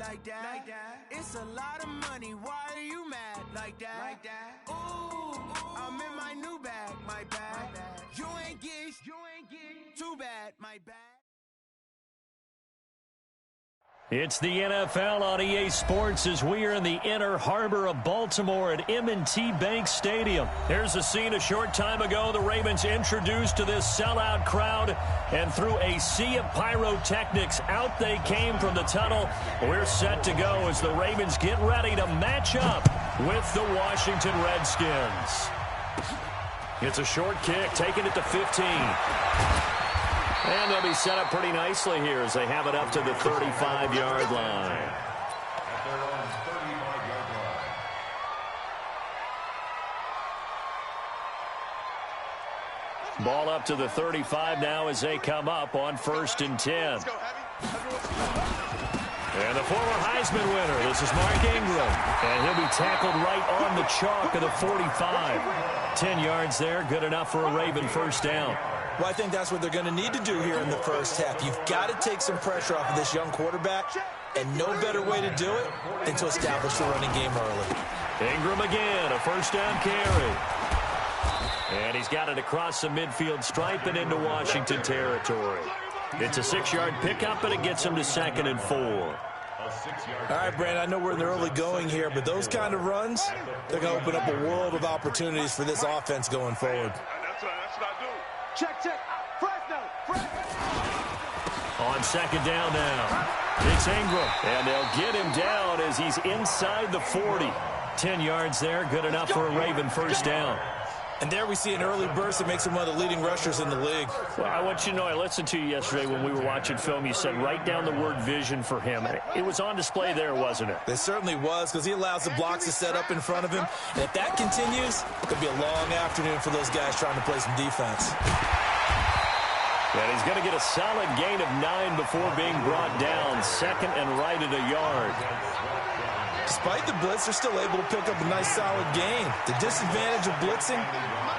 like that. It's a lot of money, why are you mad like that? Ooh, I'm in my new bag, my bad. You ain't get too bad, my bad. It's the NFL on EA Sports as we are in the inner harbor of Baltimore at M&T Bank Stadium. Here's a scene a short time ago. The Ravens introduced to this sellout crowd, and through a sea of pyrotechnics, out they came from the tunnel. We're set to go as the Ravens get ready to match up with the Washington Redskins. It's a short kick, taking it to 15. And they'll be set up pretty nicely here as they have it up to the 35-yard line. Ball up to the 35 now as they come up on 1st and 10. And the former Heisman winner, this is Mark Ingram. And he'll be tackled right on the chalk of the 45. 10 yards there, good enough for a Raven first down. Well, I think that's what they're going to need to do here in the first half. You've got to take some pressure off of this young quarterback, and no better way to do it than to establish the running game early. Ingram again, a first down carry. And he's got it across the midfield stripe and into Washington territory. It's a 6-yard pickup, and it gets him to 2nd and 4. All right, Brandon, I know we're in the early going here, but those kind of runs, they're going to open up a world of opportunities for this offense going forward. That's what I do. Check. Fresno. On 2nd down now, it's Ingram. And they'll get him down as he's inside the 40. 10 yards there, good enough for a Raven first down. And there we see an early burst that makes him one of the leading rushers in the league. Well, I want you to know, I listened to you yesterday when we were watching film. You said write down the word vision for him. It was on display there, wasn't it? It certainly was, because he allows the blocks to set up in front of him. And if that continues, it could be a long afternoon for those guys trying to play some defense. And he's going to get a solid gain of 9 before being brought down. 2nd and right at a yard. Despite the blitz, they're still able to pick up a nice solid gain. The disadvantage of blitzing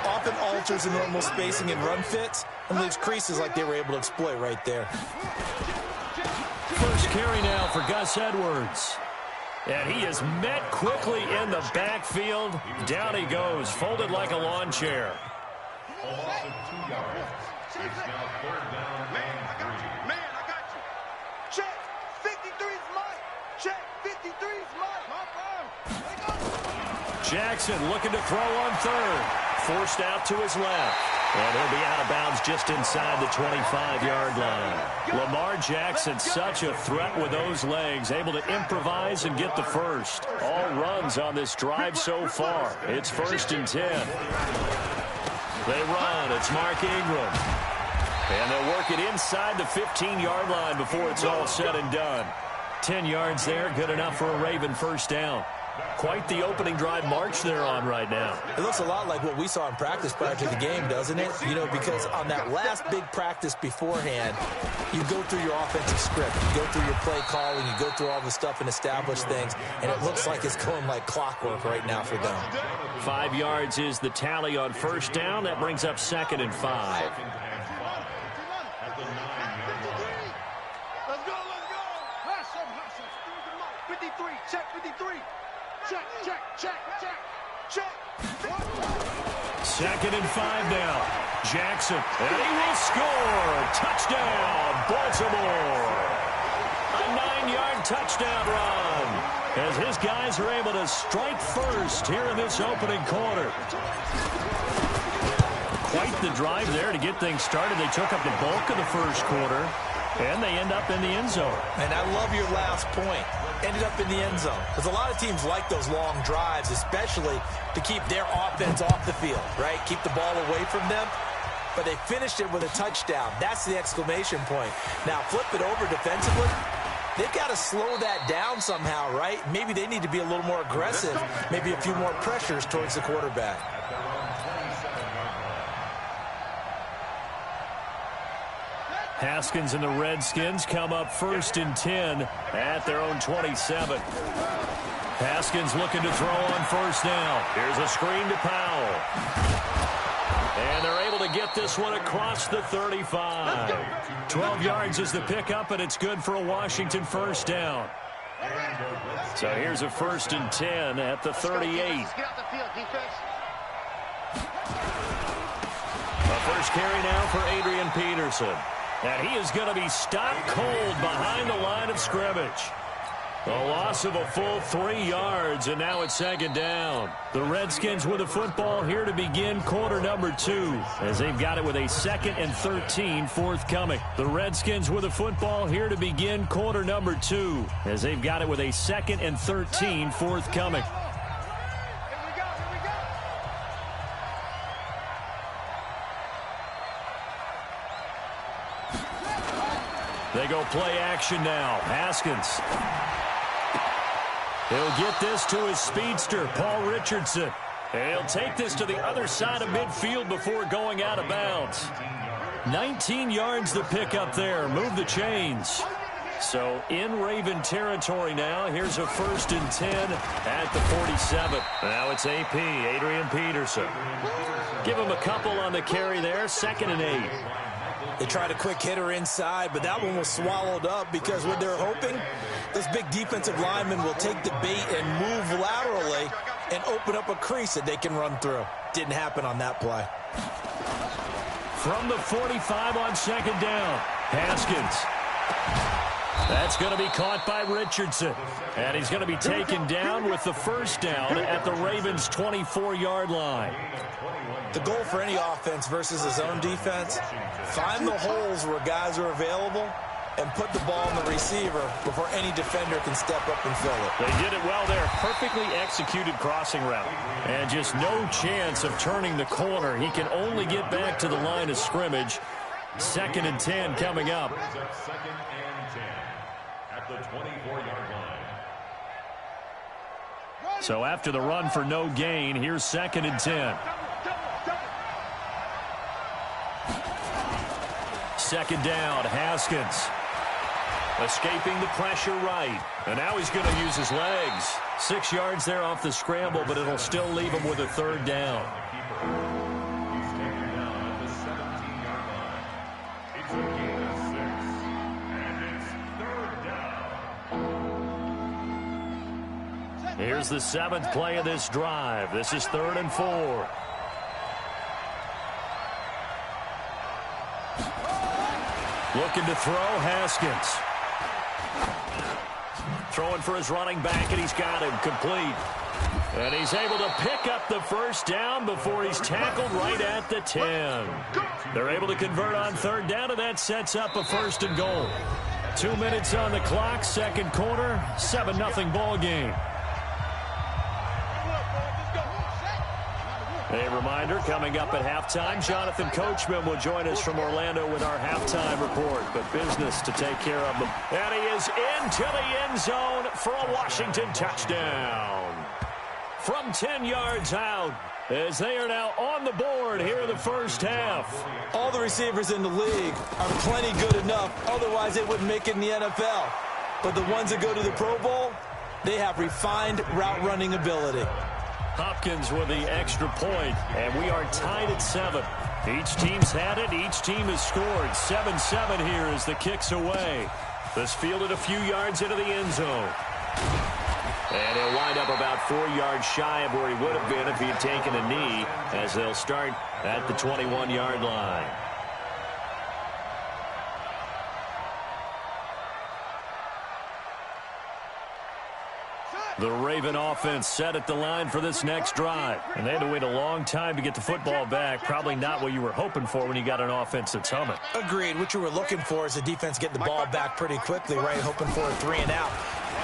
often alters the normal spacing and run fits and leaves creases like they were able to exploit right there. First carry now for Gus Edwards. And he is met quickly in the backfield. Down he goes, folded like a lawn chair. It's now 3rd down and 3. Man, I got you. Check. 53's mine. Check. 53's mine. My phone. Jackson looking to throw on 3rd. Forced out to his left. And he'll be out of bounds just inside the 25-yard line. Lamar Jackson, such a threat with those legs, able to improvise and get the first. All runs on this drive so far. It's 1st and 10. They run. It's Mark Ingram. And they'll work it inside the 15-yard line before it's all said and done. 10 yards there, good enough for a Raven first down. Quite the opening drive march they're on right now. It looks a lot like what we saw in practice prior to the game, doesn't it? You know, because on that last big practice beforehand, you go through your offensive script, you go through your play calling, you go through all the stuff and establish things, and it looks like it's going like clockwork right now for them. 5 yards is the tally on first down. That brings up 2nd and 5. Let's go. Hustle. 53. Check 53. Check. 2nd and 5 now. Jackson, and he will score. Touchdown, Baltimore. A 9-yard touchdown run as his guys are able to strike first here in this opening quarter. Quite the drive there to get things started. They took up the bulk of the first quarter, and they end up in the end zone. And I love your last point. Ended up in the end zone. Because a lot of teams like those long drives, especially to keep their offense off the field, right? Keep the ball away from them. But they finished it with a touchdown. That's the exclamation point. Now, flip it over defensively. They've got to slow that down somehow, right? Maybe they need to be a little more aggressive. Maybe a few more pressures towards the quarterback. Haskins and the Redskins come up 1st and 10 at their own 27. Haskins looking to throw on 1st down. Here's a screen to Powell. And they're able to get this one across the 35. 12 yards is the pickup, and it's good for a Washington first down. So here's a 1st and 10 at the 38. Get off the field, defense. A first carry now for Adrian Peterson. And he is going to be stopped cold behind the line of scrimmage. A loss of a full 3 yards, and now it's 2nd down. The Redskins with the football here to begin quarter number 2, as they've got it with a 2nd and 13 forthcoming. The Redskins with the football here to begin quarter number 2, as they've got it with a 2nd and 13 forthcoming. They go play action now. Haskins. He'll get this to his speedster, Paul Richardson. And he'll take this to the other side of midfield before going out of bounds. 19 yards to pick up there. Move the chains. So in Raven territory now. Here's a 1st and 10 at the 47. Now it's AP, Adrian Peterson. Give him a couple on the carry there. 2nd and 8. They tried a quick hitter inside, but that one was swallowed up because what they're hoping, those big defensive linemen will take the bait and move laterally and open up a crease that they can run through. Didn't happen on that play. From the 45 on 2nd down, Haskins. That's going to be caught by Richardson. And he's going to be taken down with the 1st down at the Ravens' 24-yard line. The goal for any offense versus his own defense, find the holes where guys are available and put the ball on the receiver before any defender can step up and fill it. They did it well there. Perfectly executed crossing route. And just no chance of turning the corner. He can only get back to the line of scrimmage. 2nd and 10 coming up. 2nd and 10 at the 24-yard line. So after the run for no gain, here's 2nd and 10. 2nd down, Haskins. Escaping the pressure right. And now he's going to use his legs. 6 yards there off the scramble, but it'll still leave him with a 3rd down. He's taken down at the 17-yard line. It's a gain of 6, and it's 3rd down. Here's the 7th play of this drive. This is 3rd and 4. Looking to throw, Haskins. Throwing for his running back, and he's got him complete. And he's able to pick up the 1st down before he's tackled right at the 10. They're able to convert on 3rd down, and that sets up a 1st and goal. 2 minutes on the clock, 2nd quarter, 7-0 ball game. A reminder, coming up at halftime, Jonathan Coachman will join us from Orlando with our halftime report, but business to take care of them. And he is into the end zone for a Washington touchdown. From 10 yards out, as they are now on the board here in the 1st half. All the receivers in the league are plenty good enough, otherwise they wouldn't make it in the NFL. But the ones that go to the Pro Bowl, they have refined route running ability. Hopkins with the extra point, and we are tied at 7. Each team's had it. Each team has scored. 7-7 here as the kick's away. This fielded a few yards into the end zone. And he'll wind up about 4 yards shy of where he would have been if he had taken a knee, as they'll start at the 21-yard line. The Raven offense set at the line for this next drive. And they had to wait a long time to get the football back. Probably not what you were hoping for when you got an offense that's humming. Agreed. What you were looking for is the defense getting the ball back pretty quickly, right? Hoping for a 3 and out.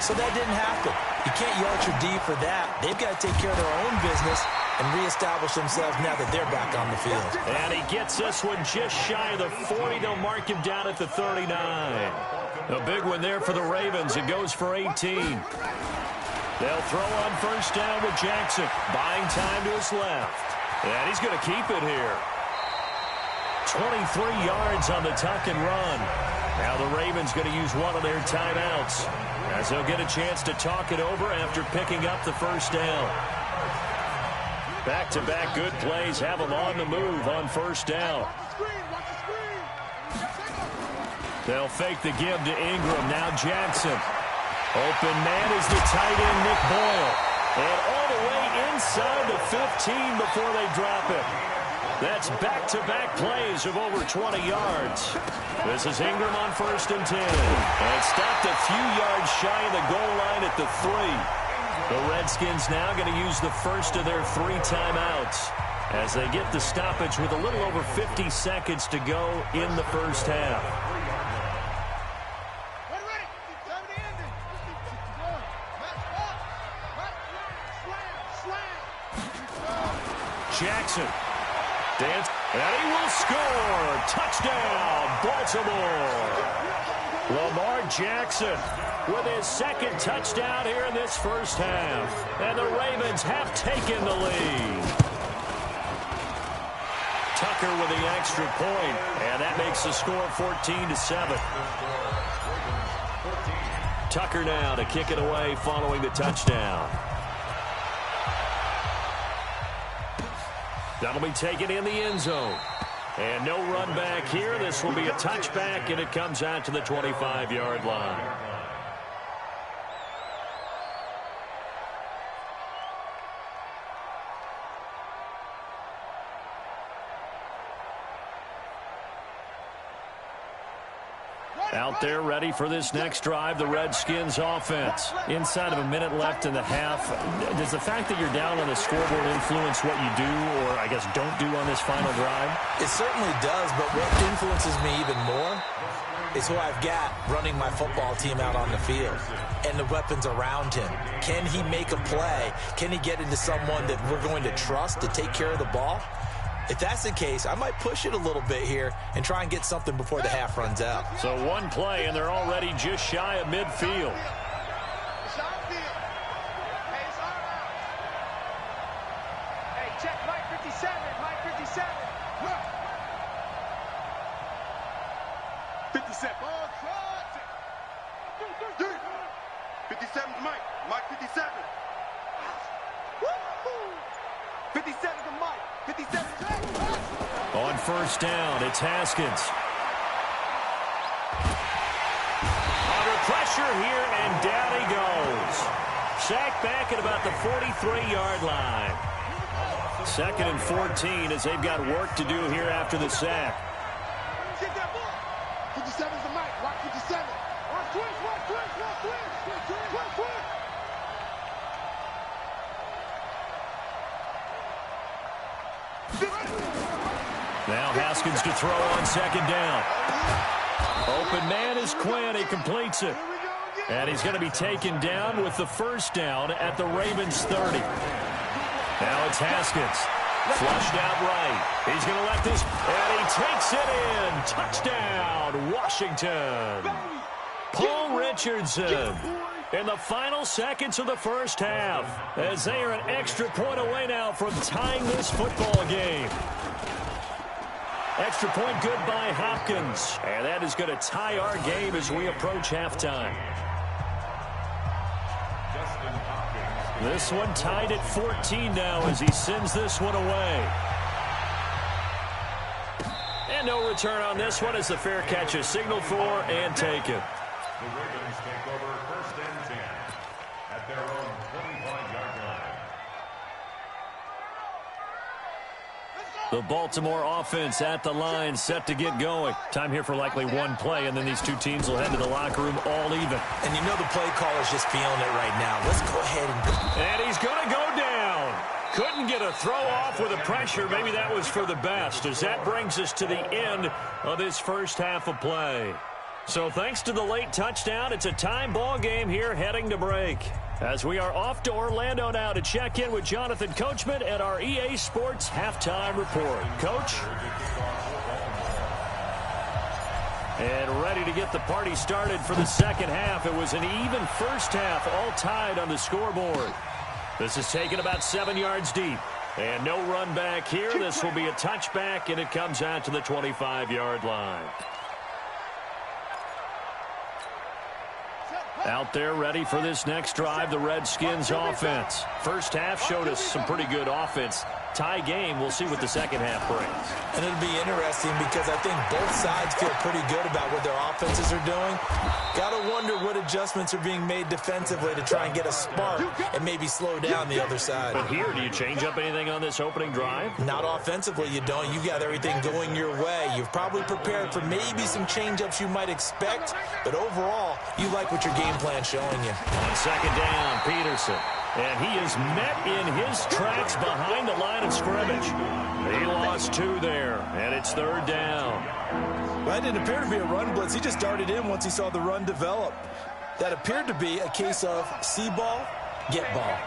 So that didn't happen. You can't yell at your D for that. They've got to take care of their own business and reestablish themselves now that they're back on the field. And he gets this one just shy of the 40. They'll mark him down at the 39. A big one there for the Ravens. It goes for 18. They'll throw on 1st down with Jackson. Buying time to his left. And he's going to keep it here. 23 yards on the tuck and run. Now the Ravens going to use one of their timeouts, as they'll get a chance to talk it over after picking up the 1st down. Back-to-back good plays have them on the move on 1st down. They'll fake the give to Ingram. Now Jackson. Open man is the tight end, Nick Boyle. And all the way inside the 15 before they drop it. That's back-to-back plays of over 20 yards. This is Ingram on 1st and 10. And stopped a few yards shy of the goal line at the 3. The Redskins now going to use the first of their 3 timeouts as they get the stoppage with a little over 50 seconds to go in the first half. Jackson. Dance, and he will score. Touchdown, Baltimore. Lamar Jackson with his 2nd touchdown here in this first half. And the Ravens have taken the lead. Tucker with the extra point, and that makes the score 14-7. Tucker now to kick it away following the touchdown. That'll be taken in the end zone. And no run back here. This will be a touchback, and it comes out to the 25-yard line. Out there ready for this next drive, the Redskins offense. Inside of a minute left in the half, does the fact that you're down on the scoreboard influence what you do or, I guess, don't do on this final drive? It certainly does, but what influences me even more is who I've got running my football team out on the field and the weapons around him. Can he make a play? Can he get into someone that we're going to trust to take care of the ball? If that's the case, I might push it a little bit here and try and get something before the half runs out. So one play, and they're already just shy of midfield. Hey, check Mike 57, Mike 57. 57. 57 to Mike. Mike 57. 57 to Mike. 57. On 1st down, it's Haskins. Under pressure here, and down he goes. Sacked back at about the 43-yard line. 2nd and 14 as they've got work to do here after the sack. 57 is the Mike. Rock 57. Watch twist. Now Haskins to throw on 2nd down. Open man is Quinn. He completes it. And he's going to be taken down with the 1st down at the Ravens 30. Now it's Haskins. Flushed out right. He's going to let this, and he takes it in. Touchdown, Washington. Paul Richardson in the final seconds of the first half as they are an extra point away now from tying this football game. Extra point good by Hopkins. And that is going to tie our game as we approach halftime. This one tied at 14 now as he sends this one away. And no return on this one as the fair catch is signaled for and taken. The Ravens take over 1st and 10 at their own 25-yard line. The Baltimore offense at the line, set to get going. Time here for likely one play, and then these two teams will head to the locker room all even. And you know the play caller's just feeling it right now. Let's go ahead and go. And he's going to go down. Couldn't get a throw off with the pressure. Maybe that was for the best, as that brings us to the end of this first half of play. So thanks to the late touchdown, it's a time ball game here heading to break. As we are off to Orlando now to check in with Jonathan Coachman and our EA Sports halftime report. Coach? And ready to get the party started for the second half. It was an even first half, all tied on the scoreboard. This is taken about 7 yards deep. And no run back here. This will be a touchback, and it comes out to the 25-yard line. Out there ready for this next drive, the Redskins offense. First half showed us some pretty good offense. Tie game. We'll see what the second half brings. And it'll be interesting because I think both sides feel pretty good about what their offenses are doing. Got to wonder what adjustments are being made defensively to try and get a spark and maybe slow down the other side. But here, do you change up anything on this opening drive? Not offensively, you don't. You got everything going your way. You've probably prepared for maybe some change-ups you might expect, but overall, you like what your game plan's showing you. On second down, Peterson. And he is met in his tracks behind the line of scrimmage. He lost 2 there, and it's third down. Well, it didn't appear to be a run blitz. He just darted in once he saw the run develop. That appeared to be a case of see ball, get ball.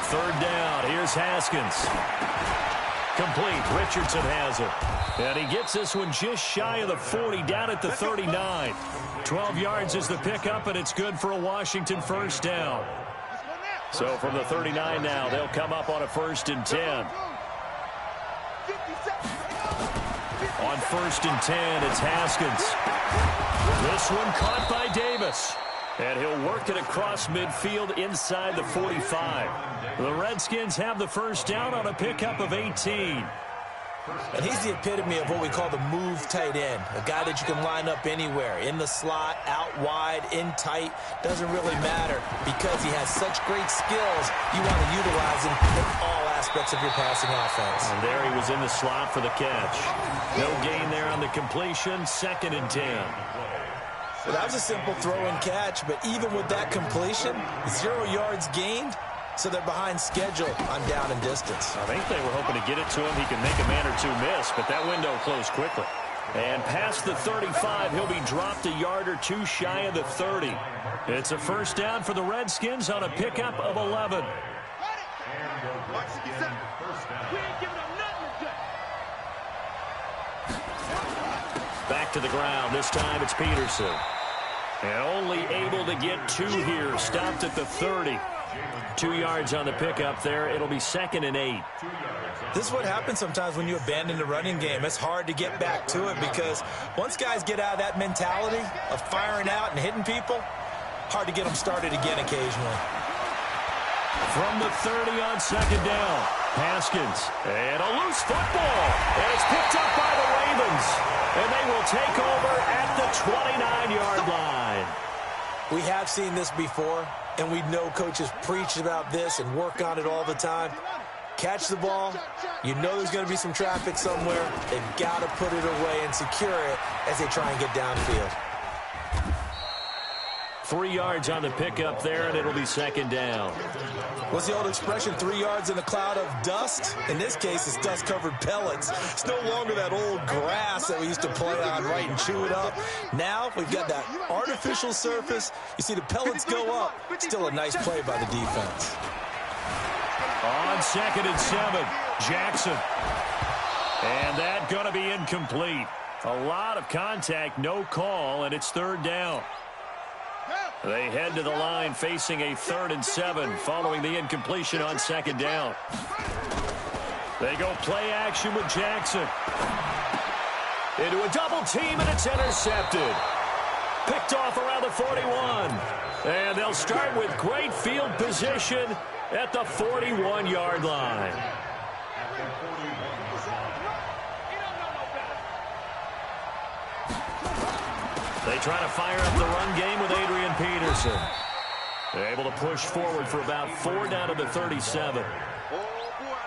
Third down, here's Haskins. Complete. Richardson has it. And he gets this one just shy of the 40, down at the 39. 12 yards is the pickup, and it's good for a Washington first down. So from the 39 now, they'll come up on a 1st and 10. On 1st and 10, it's Haskins. This one caught by Davis. And he'll work it across midfield inside the 45. The Redskins have the first down on a pickup of 18. And he's the epitome of what we call the move tight end. A guy that you can line up anywhere. In the slot, out wide, in tight. Doesn't really matter because he has such great skills. You want to utilize him in all aspects of your passing offense. And there he was in the slot for the catch. No gain there on the completion. 2nd and 10. Well, that was a simple throw and catch, but even with that completion, 0 yards gained, so they're behind schedule on down and distance. I think they were hoping to get it to him. He can make a man or two miss, but that window closed quickly. And past the 35, he'll be dropped a yard or two shy of the 30. It's a first down for the Redskins on a pickup of 11. Back to the ground. This time it's Peterson. And only able to get 2 here. Stopped at the 30. 2 yards on the pickup there. It'll be 2nd and 8. This is what happens sometimes when you abandon the running game. It's hard to get back to it because once guys get out of that mentality of firing out and hitting people, hard to get them started again occasionally. From the 30 on 2nd down, Haskins. And a loose football. And it's picked up by the Ravens. And they will take over at the 29-yard line. We have seen this before, and we know coaches preach about this and work on it all the time. Catch the ball. You know there's going to be some traffic somewhere. They've got to put it away and secure it as they try and get downfield. 3 yards on the pickup there, and it'll be 2nd down. What's the old expression, 3 yards in a cloud of dust? In this case, it's dust-covered pellets. It's no longer that old grass that we used to play on, right, and chew it up. Now we've got that artificial surface. You see the pellets go up. Still a nice play by the defense. On 2nd and 7, Jackson. And that going to be incomplete. A lot of contact, no call, and it's 3rd down. They head to the line facing a 3rd and 7 following the incompletion on 2nd down. They go play action with Jackson. Into a double team, and it's intercepted. Picked off around the 41. And they'll start with great field position at the 41-yard line. They try to fire up the run game with Adrian Peterson. They're able to push forward for about 4 down to the 37.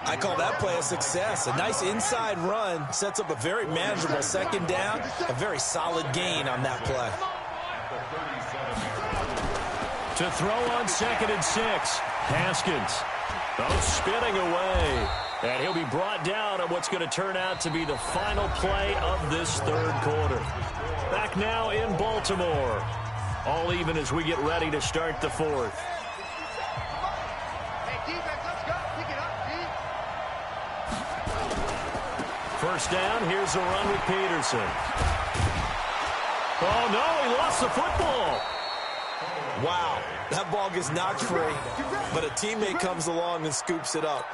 I call that play a success. A nice inside run sets up a very manageable 2nd down. A very solid gain on that play. To throw on 2nd and 6, Haskins. Oh, spinning away. And he'll be brought down on what's going to turn out to be the final play of this 3rd quarter. Back now in Baltimore. All even as we get ready to start the 4th. First down, here's a run with Peterson. Oh, no, he lost the football. Wow, that ball gets knocked free, but a teammate comes along and scoops it up.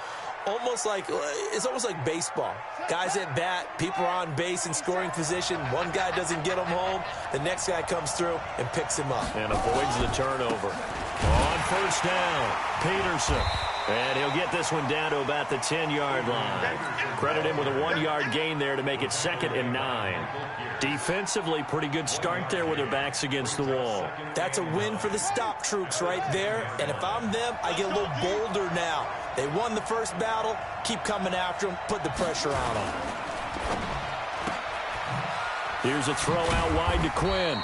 It's almost like baseball. Guys at bat, people are on base in scoring position. One guy doesn't get him home. The next guy comes through and picks him up. And avoids the turnover. On first down, Peterson. And he'll get this one down to about the 10-yard line. Credit him with a 1-yard gain there to make it 2nd and 9. Defensively, pretty good start there with their backs against the wall. That's a win for the stop troops right there. And if I'm them, I get a little bolder now. They won the first battle. Keep coming after them. Put the pressure on them. Here's a throw out wide to Quinn.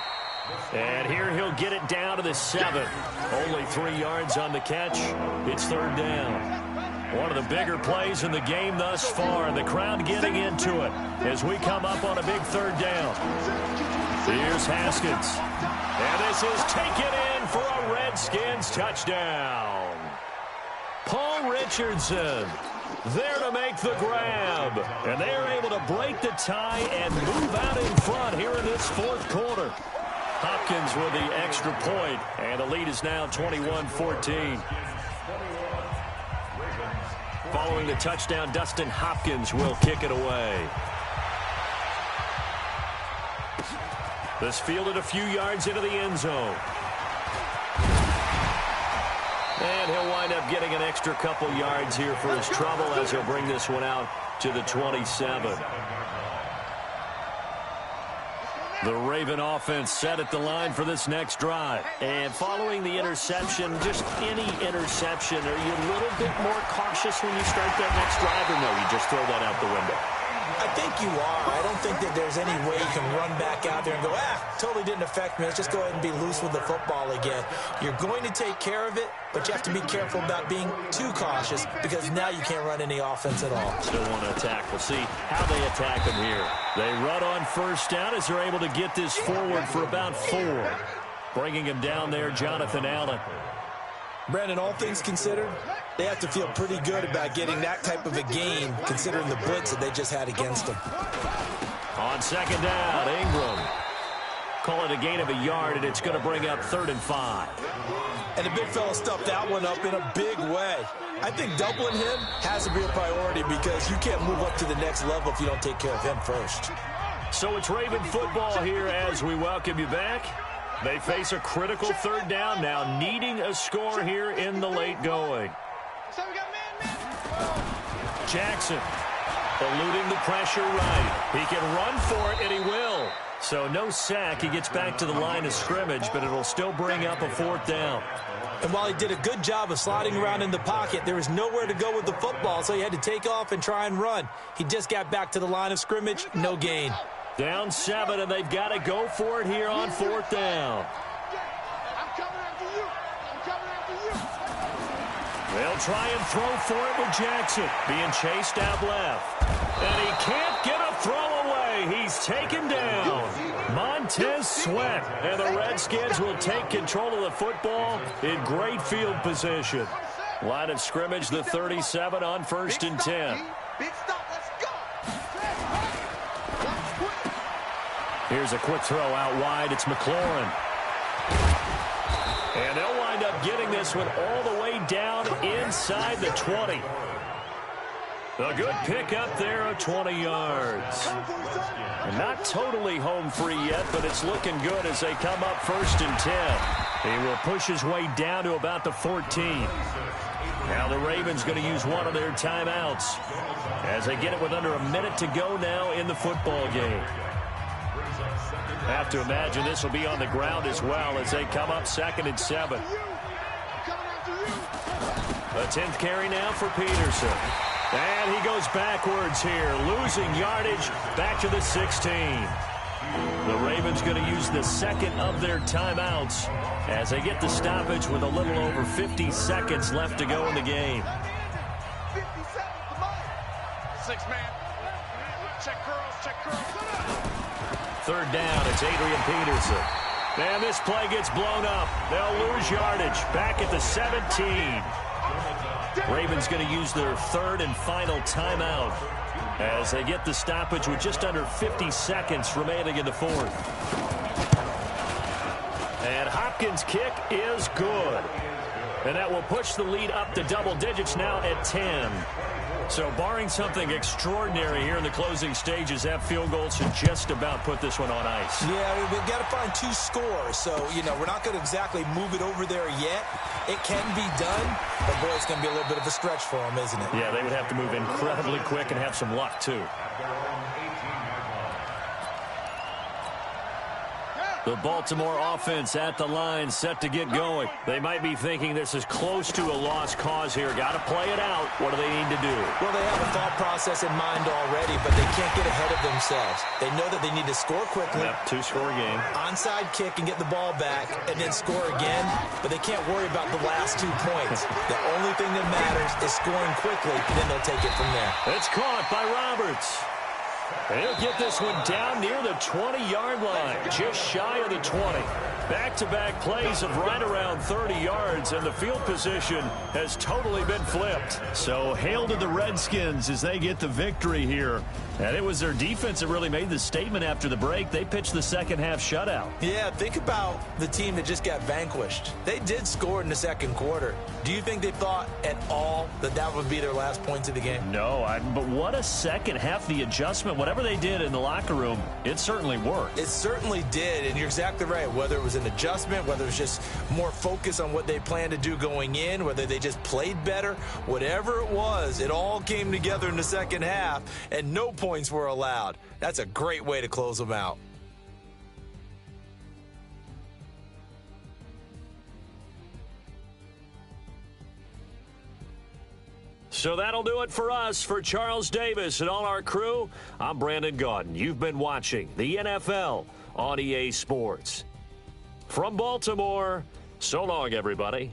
And here he'll get it down to the 7. Only 3 yards on the catch. It's 3rd down. One of the bigger plays in the game thus far, and the crowd getting into it as we come up on a big 3rd down. Here's Haskins. And this is taken in for a Redskins touchdown. Paul Richardson there to make the grab. And they're able to break the tie and move out in front here in this 4th quarter. Hopkins with the extra point, and the lead is now 21-14. Following the touchdown, Dustin Hopkins will kick it away. This fielded a few yards into the end zone. And he'll wind up getting an extra couple yards here for his trouble as he'll bring this one out to the 27. The Raven offense set at the line for this next drive. And following the interception, just any interception, are you a little bit more cautious when you start that next drive, or no, you just throw that out the window? I think you are. I don't think that there's any way you can run back out there and go, totally didn't affect me. Let's just go ahead and be loose with the football again. You're going to take care of it, but you have to be careful about being too cautious because now you can't run any offense at all. Still want to attack. We'll see how they attack them here. They run on first down as they're able to get this forward for about 4. Bringing him down there, Jonathan Allen. Brandon, all things considered, they have to feel pretty good about getting that type of a gain considering the blitz that they just had against them. On 2nd down, Ingram. Call it a gain of a yard, and it's going to bring up 3rd and 5. And the big fella stuffed that one up in a big way. I think doubling him has to be a priority because you can't move up to the next level if you don't take care of him first. So it's Raven football here as we welcome you back. They face a critical 3rd down now, needing a score here in the late going. Jackson eluding the pressure right. He can run for it, and he will. So no sack. He gets back to the line of scrimmage, but it'll still bring up a 4th down. And while he did a good job of sliding around in the pocket, there was nowhere to go with the football, so he had to take off and try and run. He just got back to the line of scrimmage, no gain. Down 7, and they've got to go for it here on 4th down. They'll try and throw for it with Jackson. Being chased out left. And he can't get a throw away. He's taken down. Montez Sweat. And the Redskins will take control of the football in great field position. Line of scrimmage, the 37 on 1st and 10. Big stop, let's go. Here's a quick throw out wide. It's McLaurin. And they'll wind up getting this one all the way down inside the 20. A good pickup there of 20 yards. And not totally home free yet, but it's looking good as they come up 1st and 10. He will push his way down to about the 14. Now the Ravens going to use one of their timeouts as they get it with under a minute to go now in the football game. Have to imagine this will be on the ground as well as they come up 2nd and 7. A 10th carry now for Peterson. And he goes backwards here, losing yardage back to the 16. The Ravens going to use the 2nd of their timeouts as they get the stoppage with a little over 50 seconds left to go in the game. 6-man. Check curls. 3rd down, it's Adrian Peterson. And this play gets blown up. They'll lose yardage back at the 17. Ravens going to use their 3rd and final timeout as they get the stoppage with just under 50 seconds remaining in the 4th. And Hopkins' kick is good. And that will push the lead up to double digits now at 10. So barring something extraordinary here in the closing stages, that field goal should just about put this one on ice. Yeah, we've got to find 2 scores. So, we're not going to exactly move it over there yet. It can be done, but, boy, it's going to be a little bit of a stretch for them, isn't it? Yeah, they would have to move incredibly quick and have some luck, too. The Baltimore offense at the line, set to get going. They might be thinking this is close to a lost cause here. Got to play it out. What do they need to do? Well, they have a thought process in mind already, but they can't get ahead of themselves. They know that they need to score quickly. Yep, 2-score game. Onside kick and get the ball back, and then score again. But they can't worry about the last 2 points. The only thing that matters is scoring quickly, and then they'll take it from there. It's caught by Roberts. And he'll get this one down near the 20-yard line, just shy of the 20. Back-to-back plays of right around 30 yards, and the field position has totally been flipped. So hail to the Redskins as they get the victory here. And it was their defense that really made the statement after the break. They pitched the second-half shutout. Yeah, think about the team that just got vanquished. They did score in the second quarter. Do you think they thought at all that that would be their last points of the game? No, but what a second half. The adjustment, whatever they did in the locker room, it certainly worked. It certainly did, and you're exactly right. Whether it was an adjustment, whether it was just more focus on what they planned to do going in, whether they just played better, whatever it was, it all came together in the second half, and no points were allowed. That's a great way to close them out. So that'll do it for us. For Charles Davis and all our crew, I'm Brandon Gaudin. You've been watching the NFL on EA Sports. From Baltimore, so long, everybody.